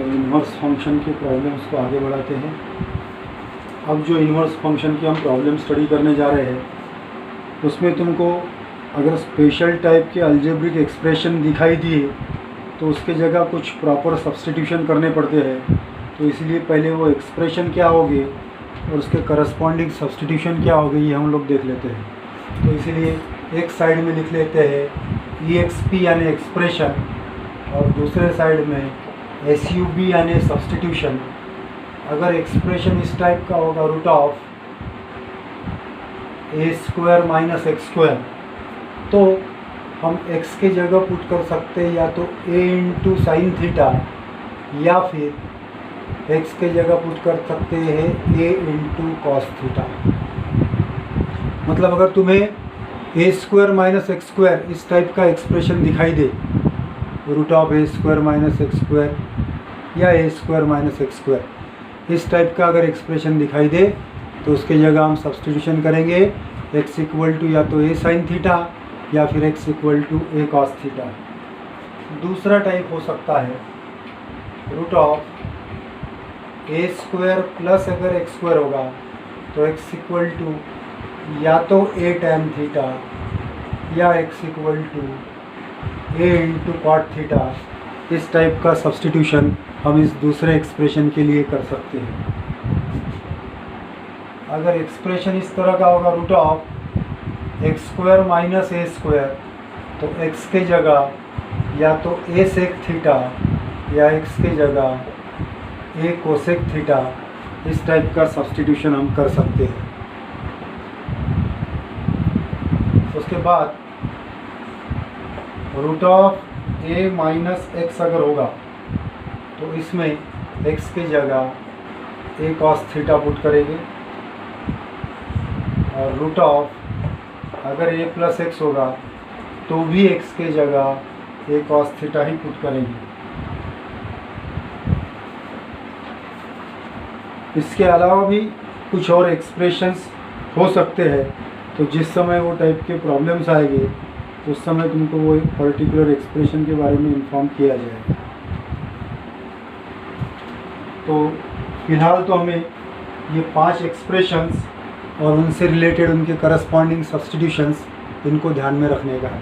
Inverse function के problems को आगे बढ़ाते हैं। अब जो इन्वर्स फंक्शन की हम प्रॉब्लम स्टडी करने जा रहे हैं उसमें तुमको अगर स्पेशल टाइप के अलजेब्रिक एक्सप्रेशन दिखाई दिए तो उसके जगह कुछ प्रॉपर सब्स्टिट्यूशन करने पड़ते हैं। तो इसलिए पहले वो एक्सप्रेशन क्या होगी और उसके करस्पॉन्डिंग सब्स्टिट्यूशन क्या होगी ये हम लोग देख लेते हैं। तो इसलिए एक साइड में लिख लेते हैं EXP यानी एक्सप्रेशन और दूसरे साइड में SUB यानी सब्स्टिट्यूशन। अगर एक्सप्रेशन इस टाइप का होगा root of a² minus x² तो हम x के जगह पुट कर सकते हैं या तो a इंटू साइन थीटा या फिर x के जगह पुट कर सकते हैं a इंटू कॉस थीटा। मतलब अगर तुम्हें a² माइनस x² इस टाइप का एक्सप्रेशन दिखाई दे root of a² minus x² या a² माइनस x² इस टाइप का अगर एक्सप्रेशन दिखाई दे तो उसके जगह हम सब्स्टिट्यूशन करेंगे x इक्वल टू या तो a साइन थीटा या फिर x equal to a cos theta. दूसरा टाइप हो सकता है रूट ऑफ a² प्लस अगर x² होगा तो x इक्वल टू या तो a tan थीटा या x equal to a into cot theta. इस टाइप का सब्स्टिट्यूशन हम इस दूसरे एक्सप्रेशन के लिए कर सकते हैं। अगर एक्सप्रेशन इस तरह का होगा root of x² minus a² तो x के जगह या तो a सेक थीटा या x के जगह a कोसेक थीटा इस टाइप का सब्स्टिट्यूशन हम कर सकते हैं। उसके बाद root of a minus x अगर होगा तो इसमें x के जगह a कॉस थीटा पुट करेंगे और रूट ऑफ अगर a प्लस x होगा तो भी x के जगह a cos theta he put करेंगे। इसके अलावा भी कुछ और एक्सप्रेशंस हो सकते हैं। तो जिस समय वो टाइप के प्रॉब्लम्स आएंगे तो उस समय तुमको वो पर्टिकुलर एक्सप्रेशन के बारे में इन्फॉर्म किया जाएगा। तो फिलहाल तो हमें ये 5 एक्सप्रेशंस और उनसे रिलेटेड उनके करस्पॉन्डिंग सब्स्टिट्यूशंस इनको ध्यान में रखने का है।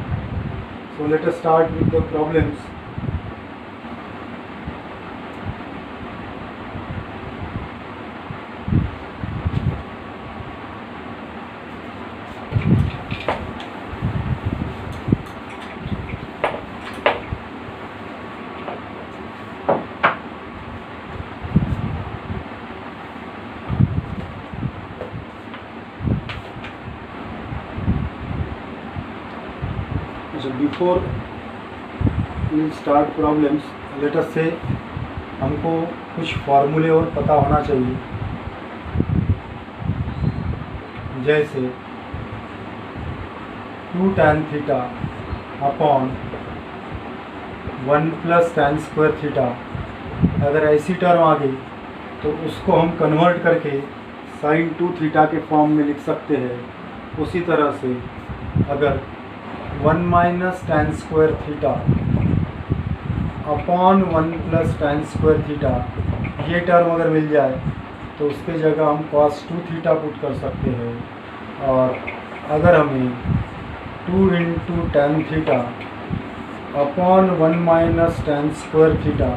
So let us start with the problems. Before we start problems let us से हमको कुछ फार्मूले और पता होना चाहिए। जैसे 2 tan theta upon 1 plus tan square theta. अगर ऐसी टर्म आ गई तो उसको हम कन्वर्ट करके sin 2 थीटा के फॉर्म में लिख सकते हैं। उसी तरह से अगर 1 minus tan square theta upon 1 plus tan square theta ये टर्म अगर मिल जाए तो उसके जगह हम cos 2 थीटा पुट कर सकते हैं। और अगर हमें 2 into tan theta upon 1 minus tan square theta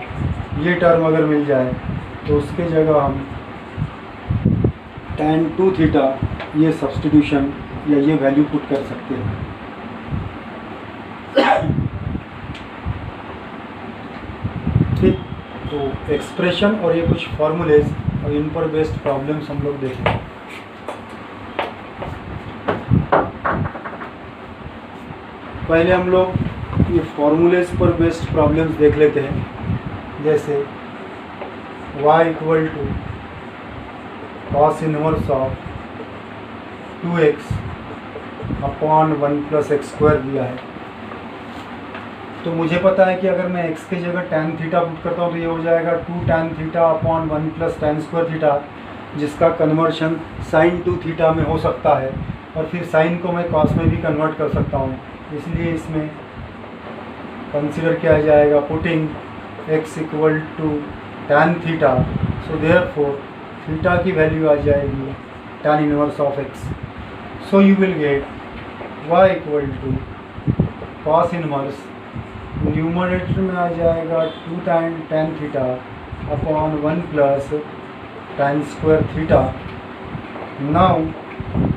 ये टर्म अगर मिल जाए तो उसके जगह हम tan 2 थीटा ये सब्स्टिट्यूशन या ये वैल्यू पुट कर सकते हैं। ठीक, तो एक्सप्रेशन और ये कुछ फॉर्मूलेज और इन पर बेस्ड प्रॉब्लम्स हम लोग देखें। पहले हम लोग ये फॉर्मूलेज पर बेस्ड प्रॉब्लम्स देख लेते हैं। जैसे y equal to cos inverse of 2x upon 1 plus x² दिया है। तो मुझे पता है कि अगर मैं x के जगह tan थीटा पुट करता हूँ तो ये हो जाएगा 2 tan theta upon 1 plus tan square theta, जिसका कन्वर्शन sin 2 थीटा में हो सकता है और फिर sin को मैं cos में भी कन्वर्ट कर सकता हूँ। इसलिए इसमें कंसिडर किया जाएगा putting x equal to tan theta, so therefore theta की वैल्यू आ जाएगी tan inverse of x। So you will get y equal to cos inverse, numerator में आ जाएगा 2 tan theta upon 1 plus tan square theta. Now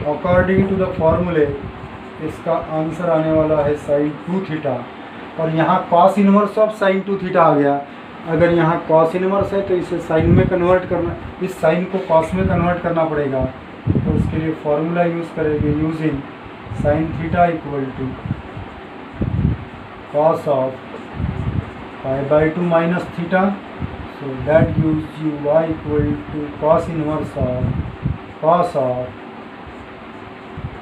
according to the फॉर्मूले इसका answer आने वाला है sin 2 थीटा, और यहाँ cos inverse of sin 2 theta आ गया। अगर यहाँ cos इनवर्स है तो इसे sin में कन्वर्ट करना, इस sin को cos में कन्वर्ट करना पड़ेगा, तो उसके लिए फॉर्मूला यूज़ करेंगे using sin theta equal to cos of π/2 minus theta, so that gives you y equal to cos inverse of cos of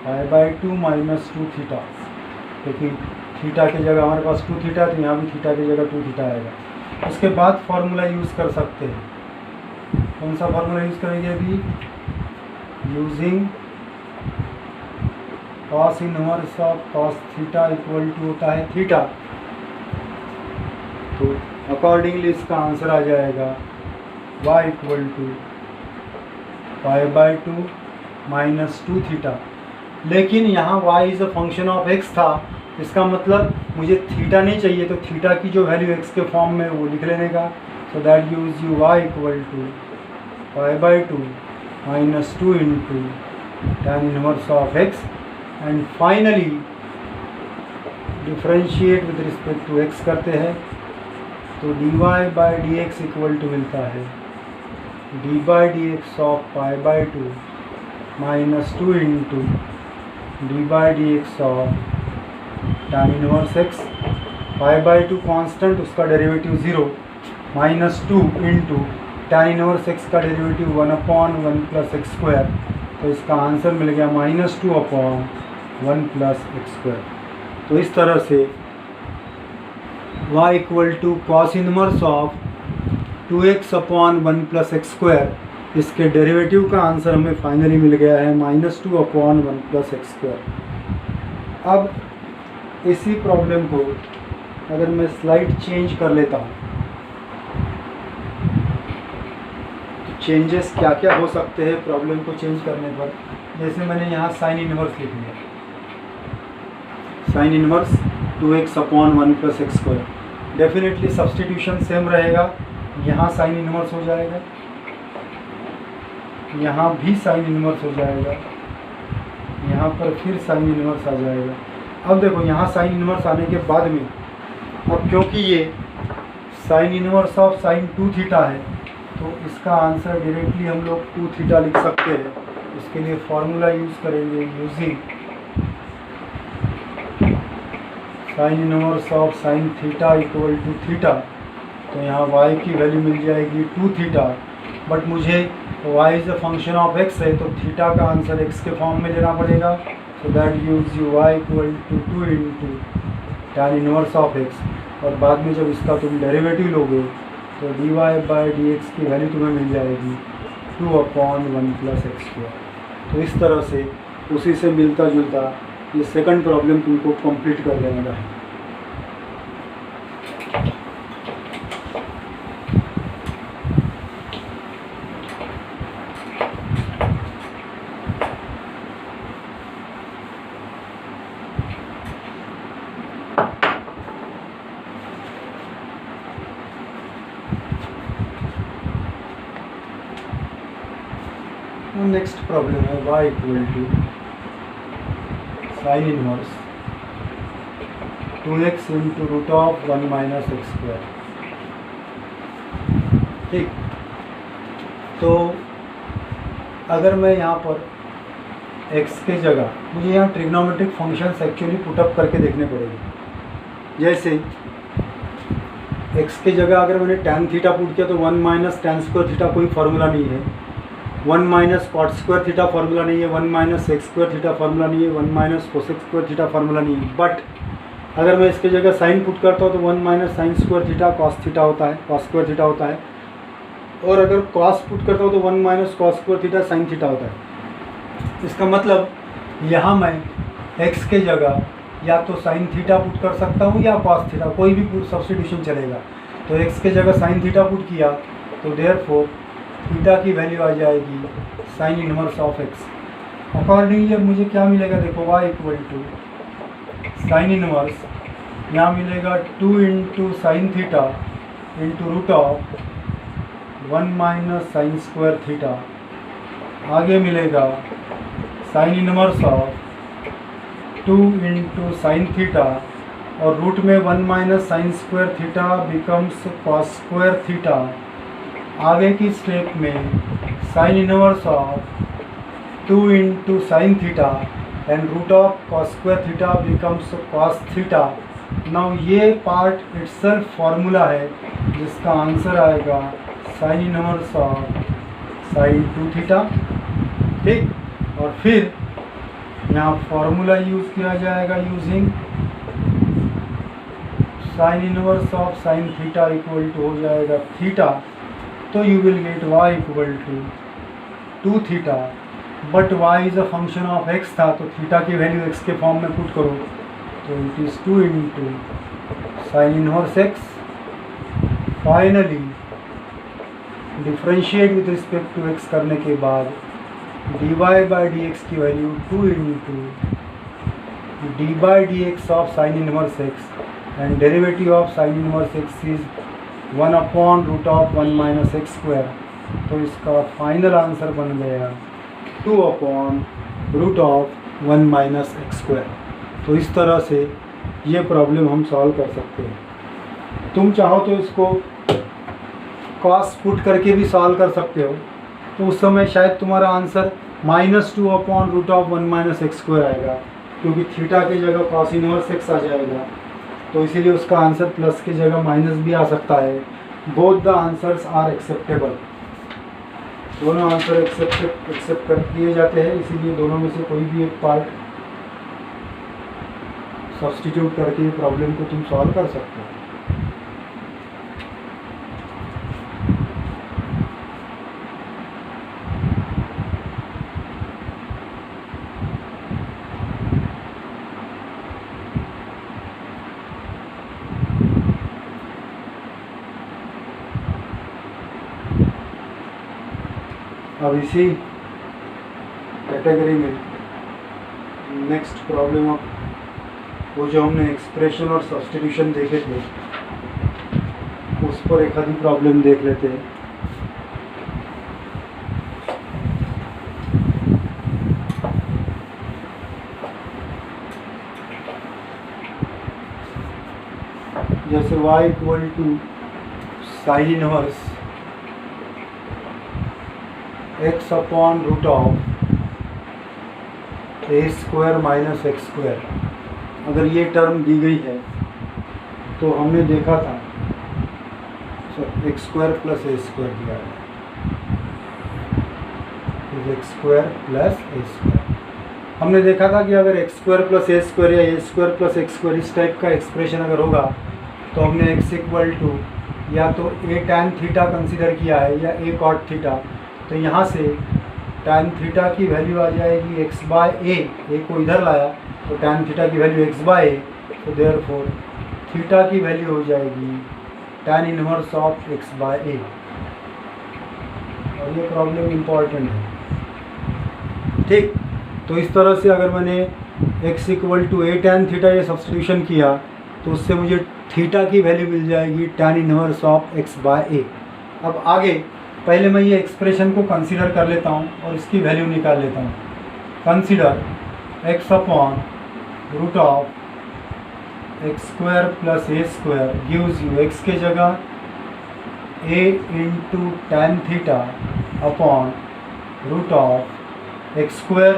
π/2 minus 2 theta, क्योंकि थीटा की जगह हमारे पास 2 थीटा है तो यहाँ भी थीटा की जगह 2 थीटा आएगा। उसके बाद फार्मूला यूज़ कर सकते हैं, कौन सा फार्मूला यूज़ करेंगे अभी, using cos inverse of cos theta equal to होता है थीटा, तो अकॉर्डिंगली इसका आंसर आ जाएगा y equal to π/2 minus 2 theta. लेकिन यहाँ y is a function of x था, इसका मतलब मुझे थीटा नहीं चाहिए, तो थीटा की जो वैल्यू x के फॉर्म में वो लिख लेने का, so that gives you y equal to π/2 minus 2 into tan inverse of x, and finally differentiate with respect to x करते हैं तो dy/dx इक्वल टू मिलता है d/dx of π/2 minus 2 into d/dx of tan inverse x, π/2 constant, उसका derivative 0, minus 2 into tan inverse x का derivative 1/1 plus x square, तो इसका answer मिल गया -2/1 प्लस एक्स स्क्वायर। तो इस तरह से y equal to cos inverse of 2x/1 plus x square, इसके डेरिवेटिव का आंसर हमें फाइनली मिल गया है -2/1 प्लस एक्स स्क्वायर। अब इसी प्रॉब्लम को अगर मैं स्लाइड चेंज कर लेता हूँ तो चेंजेस क्या क्या हो सकते हैं प्रॉब्लम को चेंज करने पर। जैसे मैंने यहाँ साइन इनवर्स लिख लिया, sine inverse 2x/1 plus x square, definitely substitution same रहेगा, यहाँ साइन इनवर्स हो जाएगा, यहाँ भी साइन इनवर्स हो जाएगा, यहाँ पर फिर साइन इनवर्स आ जाएगा। अब देखो यहाँ साइन इनवर्स आने के बाद में, अब क्योंकि ये sign inverse of sine 2 theta है तो इसका आंसर डायरेक्टली हम लोग 2 थीटा लिख सकते हैं। इसके लिए फॉर्मूला यूज़ करेंगे using sine inverse of sine theta equal to theta, तो यहाँ y की वैल्यू मिल जाएगी 2 थीटा, बट मुझे y is a function of x है तो थीटा का आंसर x के फॉर्म में लेना पड़ेगा, so that gives you y equal to 2 into tan inverse of x, और बाद में जब इसका तुम डेरिवेटिव लोगे तो dy/dx की वैल्यू तुम्हें मिल जाएगी 2/1 प्लस एक्स स्क्वायर। तो इस तरह से उसी से मिलता जुलता ये सेकंड प्रॉब्लम तुमको कंप्लीट कर देना है। नेक्स्ट प्रॉब्लम है y equal to sine inverse 2x into root of 1 minus x square. ठीक, तो अगर मैं यहाँ पर x के जगह, मुझे यहाँ ट्रिग्नोमेट्रिक फंक्शंस एक्चुअली पुटअप करके देखने पड़ेंगे। जैसे x के जगह अगर मैंने tan थीटा पुट किया तो 1 माइनस tan स्क्वायर थीटा कोई फार्मूला नहीं है, 1 minus cot square theta formula नहीं है, 1 minus x square theta formula नहीं है, 1 minus cosec square theta formula नहीं है। बट अगर मैं इसके जगह साइन पुट करता हूँ तो 1 minus sine square theta cos theta होता है, कॉस स्क्वायर थीटा होता है, और अगर कॉस पुट करता हूँ तो 1 minus cos square theta sine theta होता है। इसका मतलब यहाँ मैं एक्स के जगह या तो साइन थीटा पुट कर सकता हूँ या कॉस थीटा, कोई भी सब्स्टिट्यूशन चलेगा। तो एक्स के जगह साइन थीटा पुट किया तो देयरफॉर थीटा की वैल्यू आ जाएगी sine inverse of x. Accordingly अब मुझे क्या मिलेगा, देखो y equal to sine inverse, यहाँ मिलेगा 2 into sine theta into root of 1 minus sine square theta. आगे मिलेगा sine inverse of 2 into sine theta और रूट में 1 minus sine square theta becomes cos square theta. आगे की स्टेप में sine inverse of 2 into sine theta and root of cos square theta becomes cos theta. Now ये part itself formula है जिसका answer आएगा sine inverse of sine 2 theta. ठीक, और फिर यहाँ फार्मूला यूज़ किया जाएगा using sine inverse of sine theta equal to हो जाएगा थीटा, तो you will get y equal to 2 theta, but y is a function of x था तो थीटा की वैल्यू x के फॉर्म में पुट करो तो it is 2 into sine inverse x। Finally differentiate with respect to x करने के बाद dy बाई dx की value 2 into d by D x of sine inverse x and derivative of sine inverse x is 1 upon root of 1 minus x square. तो इसका final answer बन गया 2 upon root of 1 minus x square. तो इस तरह से ये problem हम सॉल्व कर सकते हैं। तुम चाहो तो इसको कॉस पुट करके भी सॉल्व कर सकते हो, तो उस समय शायद तुम्हारा answer -2 upon root of 1 minus x square आएगा, क्योंकि थीटा की जगह कॉस इनवर्स एक्स आ जाएगा, तो इसीलिए उसका आंसर प्लस की जगह माइनस भी आ सकता है। Both the answers are acceptable, दोनों आंसर एक्सेप्ट कर दिए जाते हैं, इसीलिए दोनों में से कोई भी एक पार्ट सब्स्टिट्यूट करके प्रॉब्लम को तुम सॉल्व कर सकते हो। अब इसी कैटेगरी में नेक्स्ट प्रॉब्लम अब वो जो हमने एक्सप्रेशन और सब्स्टिट्यूशन देखे थे उस पर एक आधी प्रॉब्लम देख लेते हैं। जैसे y equal to sine inverse x upon root of a square minus x square, अगर ये टर्म दी गई है तो हमने देखा था एक्स स्क्वायर प्लस ए स्क्वायर दिया है, एक्स स्क्वायर प्लस ए स्क्वायर। हमने देखा था कि अगर एक्स स्क्वायर प्लस ए स्क्वायर या ए स्क्वायर प्लस एक्स स्क्वायर इस टाइप का एक्सप्रेशन अगर होगा तो हमने एक्स इक्वल टू या तो ए टैन थीटा कंसिडर किया है या ए कॉट थीटा, तो यहाँ से टैन थीटा की वैल्यू आ जाएगी एक्स बाय ए को इधर लाया तो टैन थीटा की वैल्यू एक्स बाय ए, तो देयरफॉर थीटा की वैल्यू हो जाएगी tan inverse of x by A. और ये प्रॉब्लम इम्पॉर्टेंट है। ठीक, तो इस तरह से अगर मैंने x equal to A tan theta ये सब्स्टिट्यूशन किया तो उससे मुझे थीटा की वैल्यू मिल जाएगी tan inverse of x by A. अब आगे पहले मैं ये एक्सप्रेशन को कंसीडर कर लेता हूँ और इसकी वैल्यू निकाल लेता हूँ। Consider x upon root of x square plus A square gives you x के जगह A into tan theta upon root of x square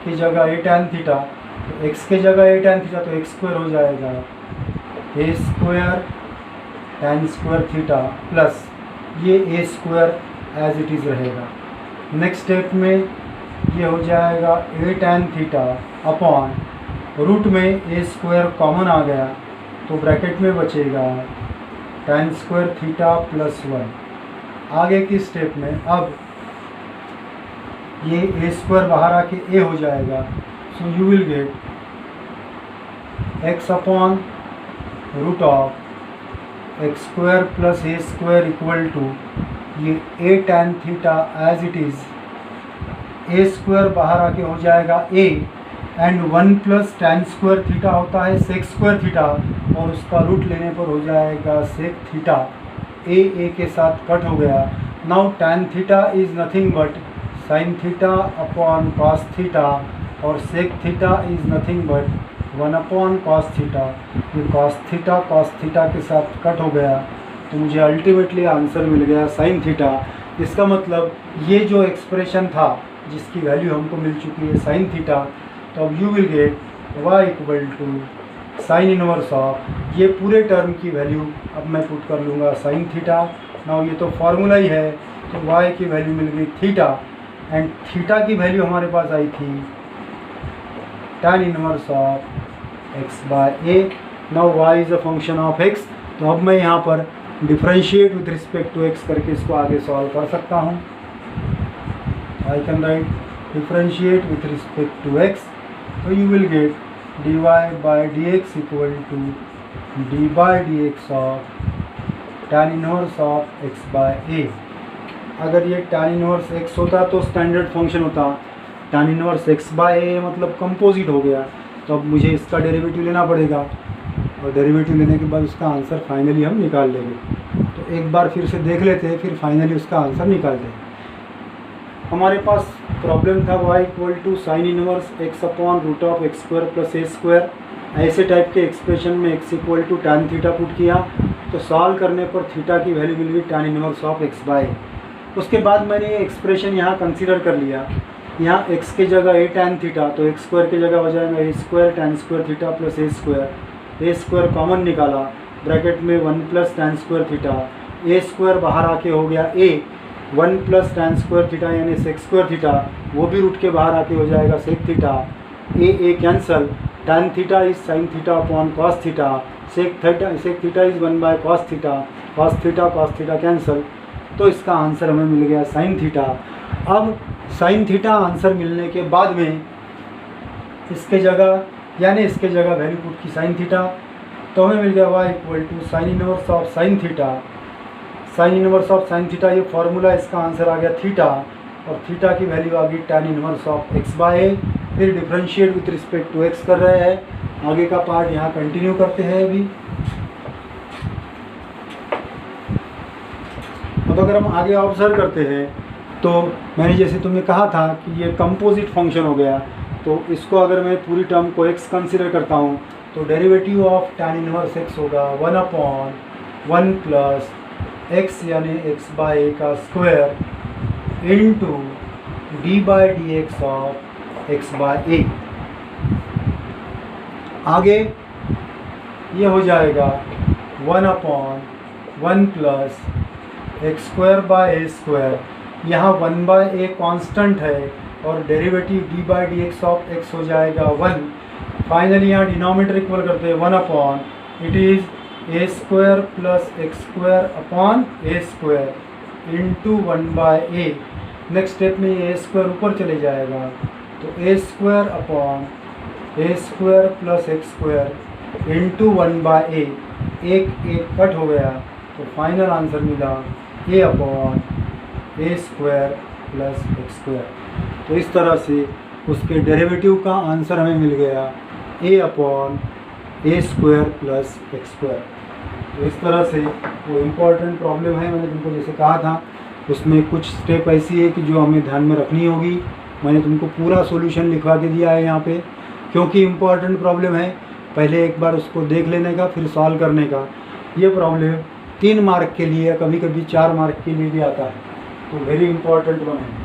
की जगह ए टैन थीटा, तो एक्स के जगह ए टैन थीटा तो एक्स स्क्वायर हो जाएगा A square tan square theta plus ये A square as it is रहेगा। नेक्स्ट स्टेप में ये हो जाएगा A tan theta upon root में ए स्क्वायर कॉमन आ गया तो ब्रैकेट में बचेगा टैन स्क्वायर थीटा प्लस 1। आगे की स्टेप में अब ये ए स्क्वायर बाहर आके ए हो जाएगा, so you will get x upon root of x square plus A square equal to ये A tan theta as it is A square बाहर आके हो जाएगा A, and 1 plus tan square theta होता है सेक स्क्वायर थीटा, और उसका root लेने पर हो जाएगा सेक थीटा। ए के साथ कट हो गया। Now tan theta is nothing but sine theta upon cos theta, और sec theta is nothing but 1 upon cos theta. ये कॉस थीटा के साथ कट हो गया, तो मुझे अल्टीमेटली आंसर मिल गया साइन थीटा। इसका मतलब ये जो एक्सप्रेशन था जिसकी वैल्यू हमको मिल चुकी है साइन थीटा, तो अब you will get y equal to sine inverse of ये पूरे टर्म की वैल्यू अब मैं पुट कर लूँगा साइन थीटा। नाउ ये तो फार्मूला ही है, तो y की वैल्यू मिल गई थीटा, एंड थीटा की वैल्यू हमारे पास आई थी tan inverse of x by a. Now y is a function of x, तो अब मैं यहाँ पर differentiate with respect to x करके इसको आगे सॉल्व कर सकता हूँ। I can write differentiate with respect to x, तो यू विल गेट dy by dx equal to d by dx of tan inverse of x by a। अगर ये tan इनवर्स x होता तो स्टैंडर्ड फंक्शन होता, tan inverse x by a मतलब composite हो गया, तो अब मुझे इसका डेरिवेटिव लेना पड़ेगा, और डेरिवेटिव लेने के बाद उसका आंसर फाइनली हम निकाल लेंगे। तो एक बार फिर से देख लेते हैं, फिर फाइनली उसका आंसर निकालते हैं। हमारे पास प्रॉब्लम था y equal to sine inverse x upon root of x square plus A square. ऐसे टाइप के एक्सप्रेशन में x equal to tan theta put किया, तो सॉल्व करने पर थीटा की वैल्यू मिल गई tan inverse of x by. उसके बाद मैंने ये एक्सप्रेशन यहाँ कंसीडर कर लिया, यहाँ x की जगह a tan थीटा, तो एक्स स्क्वायर की जगह हो जाएगा A square tan square theta plus A square common निकाला, ब्रैकेट में 1 plus tan square theta, A square बाहर आके हो गया a, 1 plus tan square theta यानी सेक स्क्वायर थीटा, वो भी रूट के बाहर आके हो जाएगा sec theta, a cancel, tan theta is sine theta upon cos theta, sec theta is 1 by cos theta cancel, तो इसका आंसर हमें मिल गया साइन थीटा। अब साइन थीटा आंसर मिलने के बाद में इसके जगह वैल्यू पुट की साइन थीटा, तो हमें मिल गया y equal to sine inverse of sine theta. ये फार्मूला, इसका आंसर आ गया थीटा, और थीटा की वैल्यू आ गई tan inverse of x by A. फिर differentiate with respect to x कर रहे हैं, आगे का पार्ट यहाँ कंटिन्यू करते हैं। अब अगर हम आगे ऑब्जर्व करते हैं, तो मैंने जैसे तुम्हें कहा था कि ये कंपोजिट फंक्शन हो गया, तो इसको अगर मैं पूरी टर्म को x कंसीडर करता हूँ, तो derivative of tan inverse x होगा 1 अपॉन 1 प्लस x यानी x बाय ए का square into D by D x of x by A. आगे ये हो जाएगा 1 upon 1 plus x square by A square, यहाँ 1 बाय ए कॉन्स्टेंट है, और derivative D by D x of x हो जाएगा 1। फाइनली यहाँ डिनोमिनेटर इक्वल करते हैं 1 upon it is A square plus x square upon A square into 1 by A. Next step में A square ऊपर चले जाएगा, तो A square upon A square plus x square into 1 by A, एक cut हो गया, तो फाइनल आंसर मिला A upon A square plus x square. तो इस तरह से उसके डेरिवेटिव का आंसर हमें मिल गया ए upon A square plus x square. तो इस तरह से वो इम्पॉर्टेंट प्रॉब्लम है, मैंने तुमको जैसे कहा था, उसमें कुछ स्टेप ऐसी है कि जो हमें ध्यान में रखनी होगी। मैंने तुमको पूरा सॉल्यूशन लिखवा के दिया है यहाँ पे, क्योंकि इम्पॉर्टेंट प्रॉब्लम है, पहले एक बार उसको देख लेने का फिर सॉल्व करने का। ये प्रॉब्लम 3 मार्क के लिए, कभी कभी 4 मार्क के लिए भी आता है, तो वेरी इंपॉर्टेंट वन है।